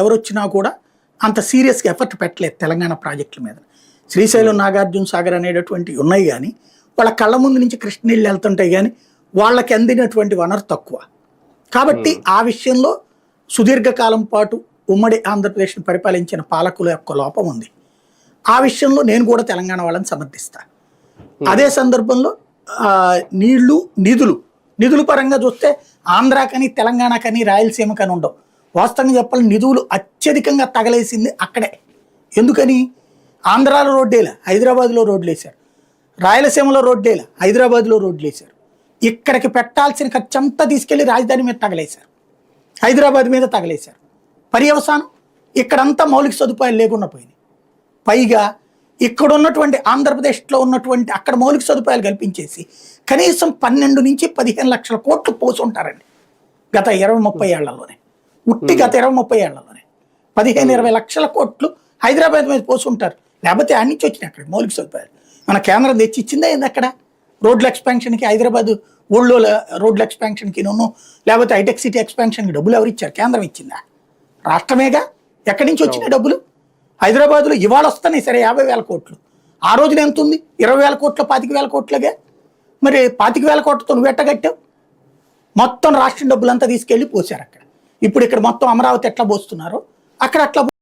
ఎవరొచ్చినా కూడా అంత సీరియస్గా ఎఫర్ట్ పెట్టలేదు తెలంగాణ ప్రాజెక్టుల మీద. శ్రీశైలం నాగార్జున సాగర్ అనేటటువంటివి ఉన్నాయి కానీ వాళ్ళ కళ్ళ ముందు నుంచి కృష్ణనీళ్ళు వెళ్తుంటాయి కానీ వాళ్ళకి అందినటువంటి వనరు తక్కువ. కాబట్టి ఆ విషయంలో సుదీర్ఘకాలం పాటు ఉమ్మడి ఆంధ్రప్రదేశ్ని పరిపాలించిన పాలకుల యొక్క లోపం ఉంది. ఆ విషయంలో నేను కూడా తెలంగాణ వాళ్ళని సమర్థిస్తా. అదే సందర్భంలో నీళ్లు నిధుల పరంగా చూస్తే ఆంధ్రాకని తెలంగాణకని రాయలసీమకని ఉండవు. వాస్తవంగా చెప్పాలి నిధులు అత్యధికంగా తగలేసింది అక్కడే. ఎందుకని ఆంధ్రాలో రోడ్డేలా హైదరాబాద్లో రోడ్లు వేశారు, రాయలసీమలో రోడ్డేలా హైదరాబాద్లో రోడ్లు వేశారు. ఇక్కడికి పెట్టాల్సిన ఖర్చు అంతా తీసుకెళ్లి రాజధాని మీద తగలేశారు, హైదరాబాద్ మీద తగలేశారు. పర్యవసానం ఇక్కడంతా మౌలిక సదుపాయాలు లేకుండా పోయినాయి. పైగా ఇక్కడ ఉన్నటువంటి ఆంధ్రప్రదేశ్లో ఉన్నటువంటి అక్కడ మౌలిక సదుపాయాలు కల్పించేసి కనీసం 12 నుంచి 15 లక్షల కోట్లు పోసుంటారండి గత 20-30 ఏళ్లలోనే. గత 20-30 ఏళ్లలోనే 15-20 లక్షల కోట్లు హైదరాబాద్ మీద పోసుంటారు. లేకపోతే ఆడి నుంచి వచ్చినాయి అక్కడ మౌలిక సదుపాయాలు. మన కేంద్రం తెచ్చి ఇచ్చిందే ఏంది అక్కడ రోడ్ల ఎక్స్పాన్షన్కి, హైదరాబాద్ ఊళ్ళో రోడ్ల ఎక్స్పాన్షన్కి లేకపోతే హైటెక్ సిటీ ఎక్స్పాన్షన్కి డబ్బులు ఎవరు ఇచ్చారు? కేంద్రం ఇచ్చిందా? రాష్ట్రమేగా. ఎక్కడి నుంచి వచ్చినాయి డబ్బులు? హైదరాబాద్లో ఇవాళ వస్తున్నాయి సరే 50,000 కోట్లు. ఆ రోజున ఎంత ఉంది? 20,000 కోట్లు 25,000 కోట్లుగా. మరి 25,000 కోట్లతో నువ్వు ఎట్టగట్టావు? మొత్తం రాష్ట్రం డబ్బులంతా తీసుకెళ్ళి పోసారు అక్కడ. ఇప్పుడు ఇక్కడ మొత్తం అమరావతి ఎట్లా పోస్తున్నారో అక్కడ అట్లా